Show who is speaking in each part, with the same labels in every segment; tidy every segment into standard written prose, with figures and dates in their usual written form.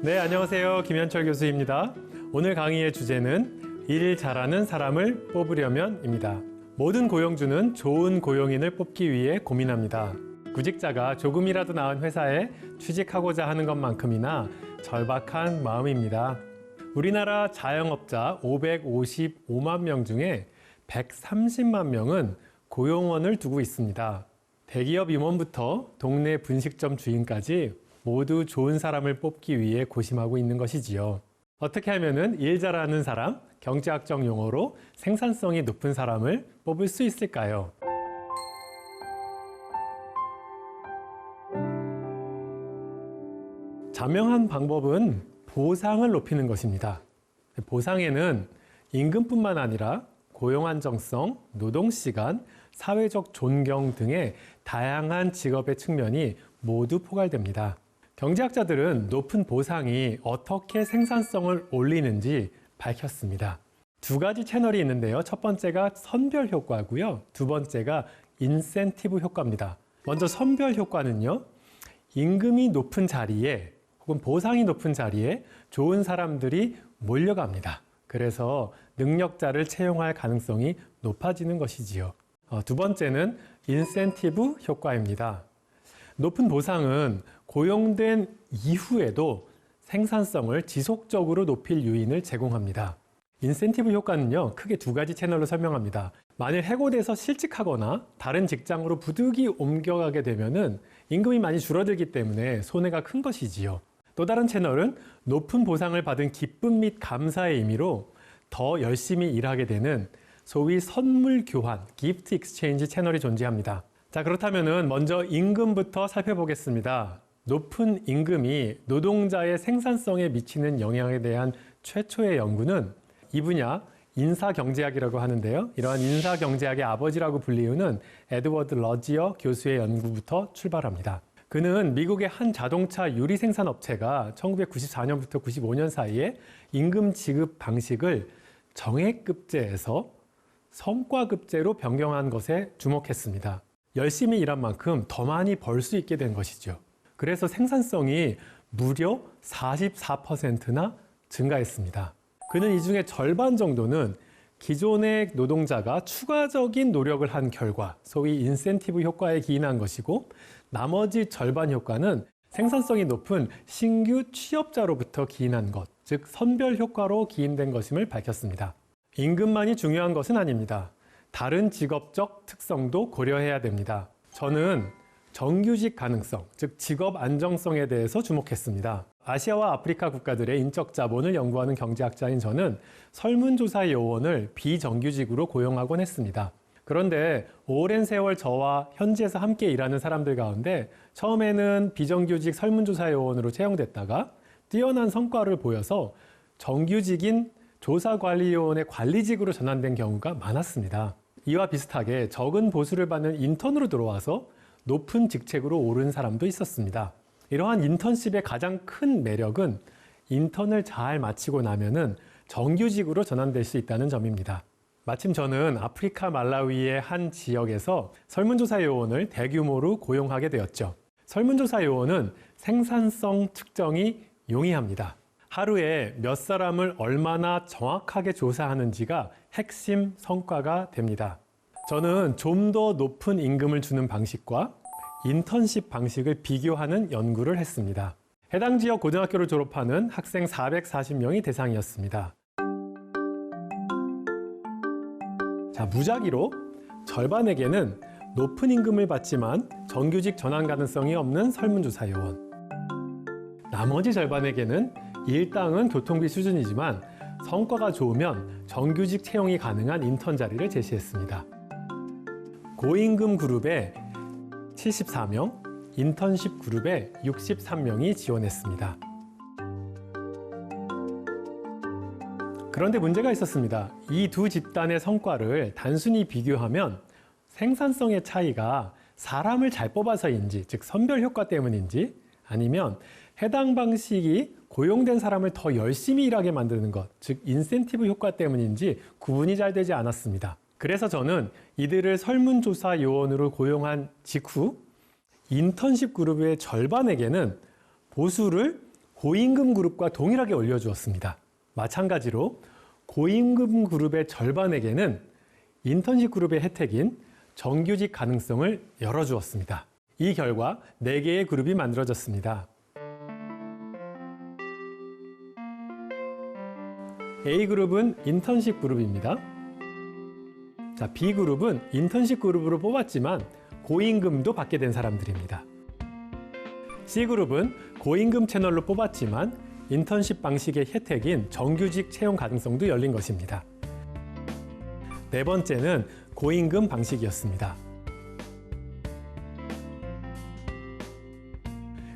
Speaker 1: 네, 안녕하세요. 김현철 교수입니다. 오늘 강의의 주제는 일 잘하는 사람을 뽑으려면입니다. 모든 고용주는 좋은 고용인을 뽑기 위해 고민합니다. 구직자가 조금이라도 나은 회사에 취직하고자 하는 것만큼이나 절박한 마음입니다. 우리나라 자영업자 555만 명 중에 130만 명은 고용원을 두고 있습니다. 대기업 임원부터 동네 분식점 주인까지 모두 좋은 사람을 뽑기 위해 고심하고 있는 것이지요. 어떻게 하면은 일 잘하는 사람, 경제학적 용어로 생산성이 높은 사람을 뽑을 수 있을까요? 자명한 방법은 보상을 높이는 것입니다. 보상에는 임금뿐만 아니라 고용 안정성, 노동시간, 사회적 존경 등의 다양한 직업의 측면이 모두 포괄됩니다. 경제학자들은 높은 보상이 어떻게 생산성을 올리는지 밝혔습니다. 두 가지 채널이 있는데요. 첫 번째가 선별 효과고요. 두 번째가 인센티브 효과입니다. 먼저 선별 효과는요. 임금이 높은 자리에 혹은 보상이 높은 자리에 좋은 사람들이 몰려갑니다. 그래서 능력자를 채용할 가능성이 높아지는 것이지요. 두 번째는 인센티브 효과입니다. 높은 보상은 고용된 이후에도 생산성을 지속적으로 높일 요인을 제공합니다. 인센티브 효과는요, 크게 두 가지 채널로 설명합니다. 만일 해고돼서 실직하거나 다른 직장으로 부득이 옮겨가게 되면은 임금이 많이 줄어들기 때문에 손해가 큰 것이지요. 또 다른 채널은 높은 보상을 받은 기쁨 및 감사의 의미로 더 열심히 일하게 되는 소위 선물 교환, 기프트 익스체인지 채널이 존재합니다. 자, 그렇다면은 먼저 임금부터 살펴보겠습니다. 높은 임금이 노동자의 생산성에 미치는 영향에 대한 최초의 연구는 이 분야 인사경제학이라고 하는데요. 이러한 인사경제학의 아버지라고 불리우는 에드워드 러지어 교수의 연구부터 출발합니다. 그는 미국의 한 자동차 유리 생산 업체가 1994년부터 95년 사이에 임금 지급 방식을 정액급제에서 성과급제로 변경한 것에 주목했습니다. 열심히 일한 만큼 더 많이 벌 수 있게 된 것이죠. 그래서 생산성이 무려 44%나 증가했습니다. 그는 이 중에 절반 정도는 기존의 노동자가 추가적인 노력을 한 결과, 소위 인센티브 효과에 기인한 것이고, 나머지 절반 효과는 생산성이 높은 신규 취업자로부터 기인한 것, 즉 선별 효과로 기인된 것임을 밝혔습니다. 임금만이 중요한 것은 아닙니다. 다른 직업적 특성도 고려해야 됩니다. 저는 정규직 가능성, 즉 직업 안정성에 대해서 주목했습니다. 아시아와 아프리카 국가들의 인적 자본을 연구하는 경제학자인 저는 설문조사 요원을 비정규직으로 고용하곤 했습니다. 그런데 오랜 세월 저와 현지에서 함께 일하는 사람들 가운데 처음에는 비정규직 설문조사 요원으로 채용됐다가 뛰어난 성과를 보여서 정규직인 조사관리요원의 관리직으로 전환된 경우가 많았습니다. 이와 비슷하게 적은 보수를 받는 인턴으로 들어와서 높은 직책으로 오른 사람도 있었습니다. 이러한 인턴십의 가장 큰 매력은 인턴을 잘 마치고 나면은 정규직으로 전환될 수 있다는 점입니다. 마침 저는 아프리카 말라위의 한 지역에서 설문조사 요원을 대규모로 고용하게 되었죠. 설문조사 요원은 생산성 측정이 용이합니다. 하루에 몇 사람을 얼마나 정확하게 조사하는지가 핵심 성과가 됩니다. 저는 좀 더 높은 임금을 주는 방식과 인턴십 방식을 비교하는 연구를 했습니다. 해당 지역 고등학교를 졸업하는 학생 440명이 대상이었습니다. 자, 무작위로 절반에게는 높은 임금을 받지만 정규직 전환 가능성이 없는 설문조사 요원, 나머지 절반에게는 일당은 교통비 수준이지만 성과가 좋으면 정규직 채용이 가능한 인턴 자리를 제시했습니다. 고임금 그룹에 74명, 인턴십 그룹에 63명이 지원했습니다. 그런데 문제가 있었습니다. 이 두 집단의 성과를 단순히 비교하면 생산성의 차이가 사람을 잘 뽑아서인지, 즉 선별 효과 때문인지, 아니면 해당 방식이 고용된 사람을 더 열심히 일하게 만드는 것, 즉 인센티브 효과 때문인지 구분이 잘 되지 않았습니다. 그래서 저는 이들을 설문조사 요원으로 고용한 직후 인턴십 그룹의 절반에게는 보수를 고임금 그룹과 동일하게 올려주었습니다. 마찬가지로 고임금 그룹의 절반에게는 인턴십 그룹의 혜택인 정규직 가능성을 열어주었습니다. 이 결과 4개의 그룹이 만들어졌습니다. A그룹은 인턴십 그룹입니다. 자, B그룹은 인턴십 그룹으로 뽑았지만 고임금도 받게 된 사람들입니다. C그룹은 고임금 채널로 뽑았지만 인턴십 방식의 혜택인 정규직 채용 가능성도 열린 것입니다. 네 번째는 고임금 방식이었습니다.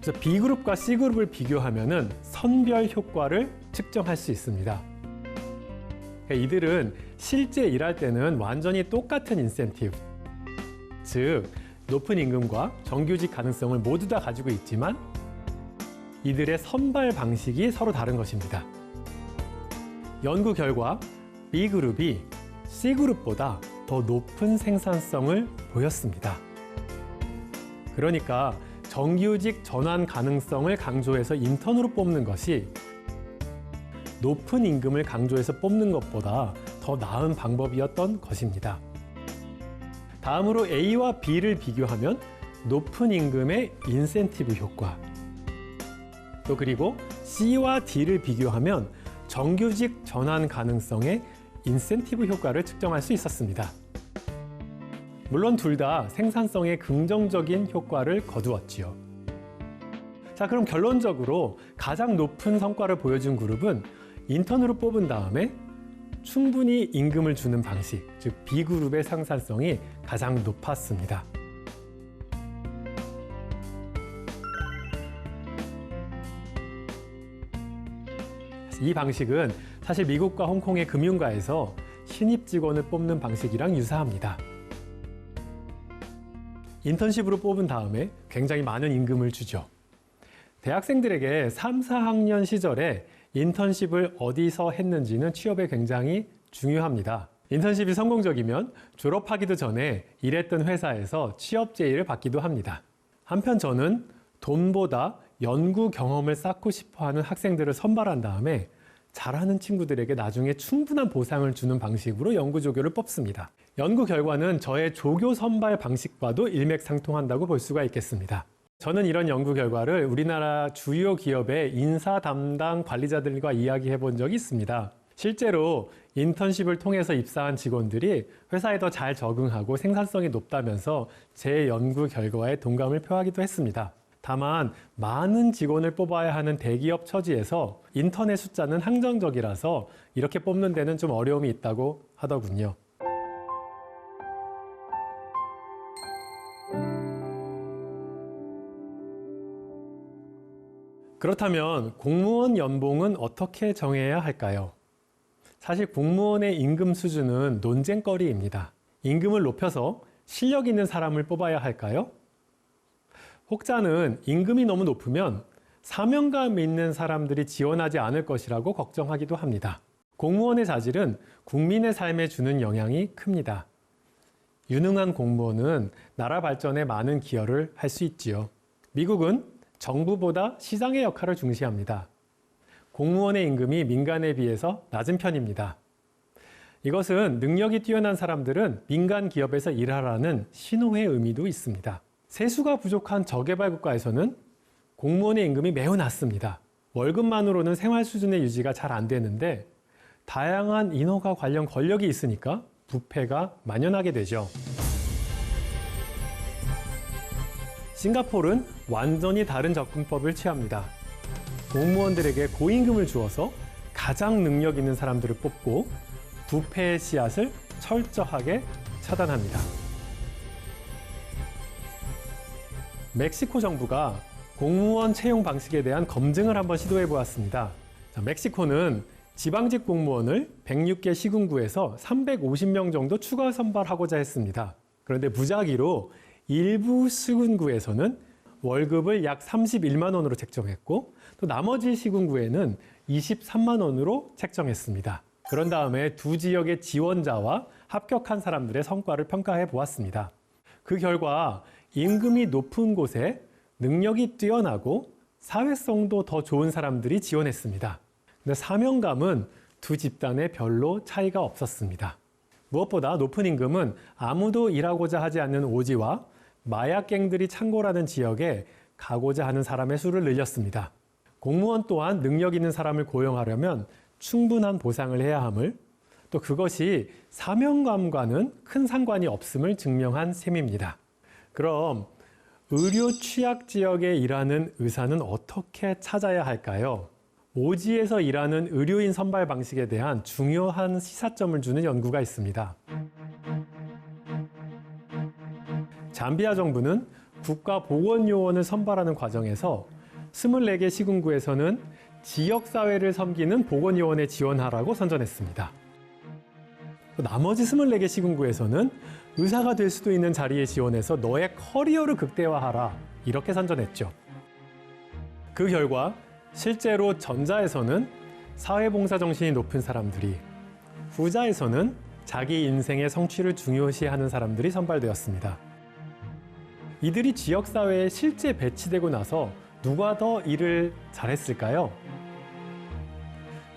Speaker 1: 그래서 B그룹과 C그룹을 비교하면 선별 효과를 측정할 수 있습니다. 이들은 실제 일할 때는 완전히 똑같은 인센티브, 즉 높은 임금과 정규직 가능성을 모두 다 가지고 있지만 이들의 선발 방식이 서로 다른 것입니다. 연구 결과 B그룹이 C그룹보다 더 높은 생산성을 보였습니다. 그러니까 정규직 전환 가능성을 강조해서 인턴으로 뽑는 것이 높은 임금을 강조해서 뽑는 것보다 더 나은 방법이었던 것입니다. 다음으로 A와 B를 비교하면 높은 임금의 인센티브 효과, 또 그리고 C와 D를 비교하면 정규직 전환 가능성의 인센티브 효과를 측정할 수 있었습니다. 물론 둘 다 생산성에 긍정적인 효과를 거두었지요. 자, 그럼 결론적으로 가장 높은 성과를 보여준 그룹은 인턴으로 뽑은 다음에 충분히 임금을 주는 방식, 즉 B그룹의 생산성이 가장 높았습니다. 이 방식은 사실 미국과 홍콩의 금융가에서 신입 직원을 뽑는 방식이랑 유사합니다. 인턴십으로 뽑은 다음에 굉장히 많은 임금을 주죠. 대학생들에게 3, 4학년 시절에 인턴십을 어디서 했는지는 취업에 굉장히 중요합니다. 인턴십이 성공적이면 졸업하기도 전에 일했던 회사에서 취업 제의를 받기도 합니다. 한편 저는 돈보다 연구 경험을 쌓고 싶어하는 학생들을 선발한 다음에 잘하는 친구들에게 나중에 충분한 보상을 주는 방식으로 연구조교를 뽑습니다. 연구 결과는 저의 조교 선발 방식과도 일맥상통한다고 볼 수가 있겠습니다. 저는 이런 연구 결과를 우리나라 주요 기업의 인사 담당 관리자들과 이야기해 본 적이 있습니다. 실제로 인턴십을 통해서 입사한 직원들이 회사에 더 잘 적응하고 생산성이 높다면서 제 연구 결과에 동감을 표하기도 했습니다. 다만 많은 직원을 뽑아야 하는 대기업 처지에서 인턴의 숫자는 한정적이라서 이렇게 뽑는 데는 좀 어려움이 있다고 하더군요. 그렇다면 공무원 연봉은 어떻게 정해야 할까요? 사실 공무원의 임금 수준은 논쟁거리입니다. 임금을 높여서 실력 있는 사람을 뽑아야 할까요? 혹자는 임금이 너무 높으면 사명감 있는 사람들이 지원하지 않을 것이라고 걱정하기도 합니다. 공무원의 자질은 국민의 삶에 주는 영향이 큽니다. 유능한 공무원은 나라 발전에 많은 기여를 할 수 있지요. 미국은 정부보다 시장의 역할을 중시합니다. 공무원의 임금이 민간에 비해서 낮은 편입니다. 이것은 능력이 뛰어난 사람들은 민간 기업에서 일하라는 신호의 의미도 있습니다. 세수가 부족한 저개발 국가에서는 공무원의 임금이 매우 낮습니다. 월급만으로는 생활 수준의 유지가 잘 안 되는데 다양한 인허가 관련 권력이 있으니까 부패가 만연하게 되죠. 싱가포르는 완전히 다른 접근법을 취합니다. 공무원들에게 고임금을 주어서 가장 능력 있는 사람들을 뽑고 부패의 씨앗을 철저하게 차단합니다. 멕시코 정부가 공무원 채용 방식에 대한 검증을 한번 시도해 보았습니다. 멕시코는 지방직 공무원을 106개 시군구에서 350명 정도 추가 선발하고자 했습니다. 그런데 무작위로 일부 시군구에서는 월급을 약 31만 원으로 책정했고 또 나머지 시군구에는 23만 원으로 책정했습니다. 그런 다음에 두 지역의 지원자와 합격한 사람들의 성과를 평가해 보았습니다. 그 결과 임금이 높은 곳에 능력이 뛰어나고 사회성도 더 좋은 사람들이 지원했습니다. 근데 사명감은 두 집단에 별로 차이가 없었습니다. 무엇보다 높은 임금은 아무도 일하고자 하지 않는 오지와 마약갱들이 창궐하는 지역에 가고자 하는 사람의 수를 늘렸습니다. 공무원 또한 능력 있는 사람을 고용하려면 충분한 보상을 해야 함을, 또 그것이 사명감과는 큰 상관이 없음을 증명한 셈입니다. 그럼 의료 취약 지역에 일하는 의사는 어떻게 찾아야 할까요? 오지에서 일하는 의료인 선발 방식에 대한 중요한 시사점을 주는 연구가 있습니다. 잠비아 정부는 국가보건요원을 선발하는 과정에서 24개 시군구에서는 지역사회를 섬기는 보건요원에 지원하라고 선전했습니다. 나머지 24개 시군구에서는 의사가 될 수도 있는 자리에 지원해서 너의 커리어를 극대화하라, 이렇게 선전했죠. 그 결과 실제로 전자에서는 사회봉사 정신이 높은 사람들이, 후자에서는 자기 인생의 성취를 중요시하는 사람들이 선발되었습니다. 이들이 지역사회에 실제 배치되고 나서 누가 더 일을 잘했을까요?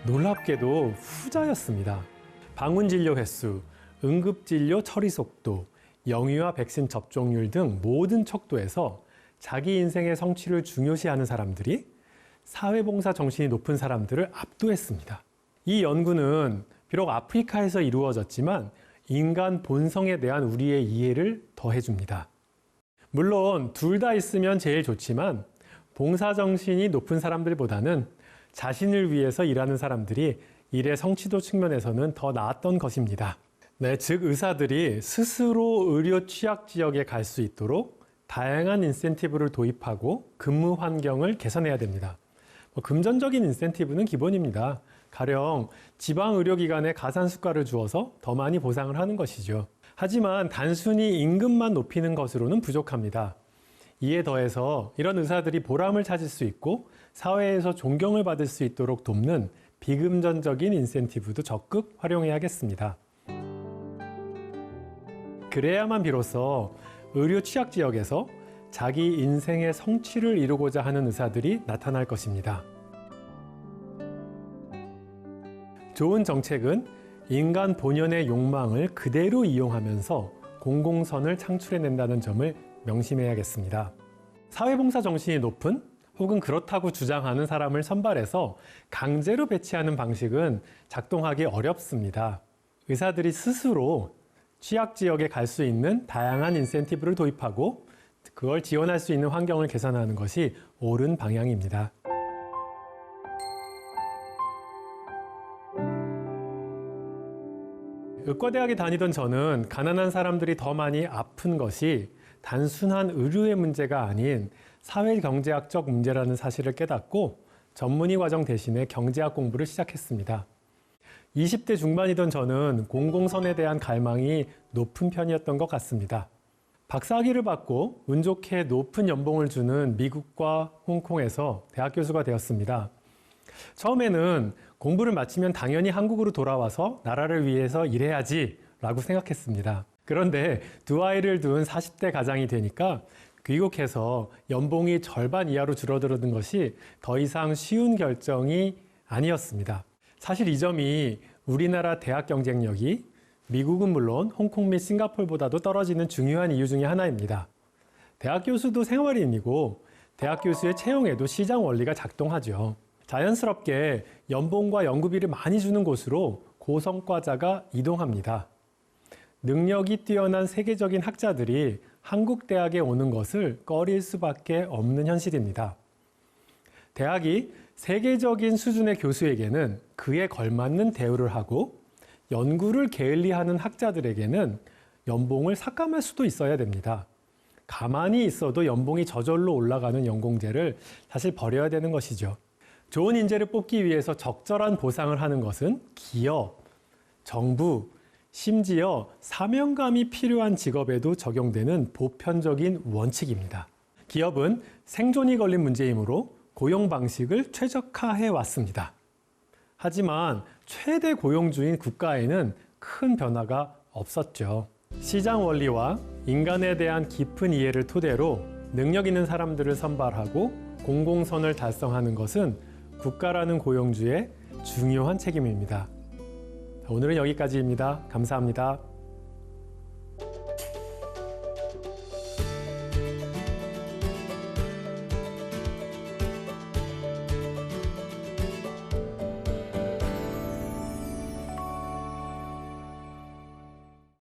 Speaker 1: 놀랍게도 후자였습니다. 방문진료 횟수, 응급진료 처리 속도, 영유아 백신 접종률 등 모든 척도에서 자기 인생의 성취를 중요시하는 사람들이 사회봉사 정신이 높은 사람들을 압도했습니다. 이 연구는 비록 아프리카에서 이루어졌지만 인간 본성에 대한 우리의 이해를 더해줍니다. 물론 둘 다 있으면 제일 좋지만 봉사 정신이 높은 사람들보다는 자신을 위해서 일하는 사람들이 일의 성취도 측면에서는 더 나았던 것입니다. 네, 즉 의사들이 스스로 의료 취약 지역에 갈 수 있도록 다양한 인센티브를 도입하고 근무 환경을 개선해야 됩니다. 금전적인 인센티브는 기본입니다. 가령 지방 의료기관에 가산 수가를 주어서 더 많이 보상을 하는 것이죠. 하지만 단순히 임금만 높이는 것으로는 부족합니다. 이에 더해서 이런 의사들이 보람을 찾을 수 있고 사회에서 존경을 받을 수 있도록 돕는 비금전적인 인센티브도 적극 활용해야겠습니다. 그래야만 비로소 의료 취약 지역에서 자기 인생의 성취를 이루고자 하는 의사들이 나타날 것입니다. 좋은 정책은 인간 본연의 욕망을 그대로 이용하면서 공공선을 창출해낸다는 점을 명심해야겠습니다. 사회봉사 정신이 높은 혹은 그렇다고 주장하는 사람을 선발해서 강제로 배치하는 방식은 작동하기 어렵습니다. 의사들이 스스로 취약 지역에 갈 수 있는 다양한 인센티브를 도입하고 그걸 지원할 수 있는 환경을 개선하는 것이 옳은 방향입니다. 의과대학에 다니던 저는 가난한 사람들이 더 많이 아픈 것이 단순한 의료의 문제가 아닌 사회경제학적 문제라는 사실을 깨닫고 전문의 과정 대신에 경제학 공부를 시작했습니다. 20대 중반이던 저는 공공선에 대한 갈망이 높은 편이었던 것 같습니다. 박사학위를 받고 운 좋게 높은 연봉을 주는 미국과 홍콩에서 대학 교수가 되었습니다. 처음에는 공부를 마치면 당연히 한국으로 돌아와서 나라를 위해서 일해야지 라고 생각했습니다. 그런데 두 아이를 둔 40대 가장이 되니까 귀국해서 연봉이 절반 이하로 줄어드는 것이 더 이상 쉬운 결정이 아니었습니다. 사실 이 점이 우리나라 대학 경쟁력이 미국은 물론 홍콩 및 싱가포르보다도 떨어지는 중요한 이유 중에 하나입니다. 대학 교수도 생활인이고 대학 교수의 채용에도 시장 원리가 작동하죠. 자연스럽게 연봉과 연구비를 많이 주는 곳으로 고성과자가 이동합니다. 능력이 뛰어난 세계적인 학자들이 한국 대학에 오는 것을 꺼릴 수밖에 없는 현실입니다. 대학이 세계적인 수준의 교수에게는 그에 걸맞는 대우를 하고 연구를 게을리하는 학자들에게는 연봉을 삭감할 수도 있어야 됩니다. 가만히 있어도 연봉이 저절로 올라가는 연공제를 사실 버려야 되는 것이죠. 좋은 인재를 뽑기 위해서 적절한 보상을 하는 것은 기업, 정부, 심지어 사명감이 필요한 직업에도 적용되는 보편적인 원칙입니다. 기업은 생존이 걸린 문제이므로 고용 방식을 최적화해 왔습니다. 하지만 최대 고용주인 국가에는 큰 변화가 없었죠. 시장 원리와 인간에 대한 깊은 이해를 토대로 능력 있는 사람들을 선발하고 공공선을 달성하는 것은 국가라는 고용주의 중요한 책임입니다. 오늘은 여기까지입니다. 감사합니다.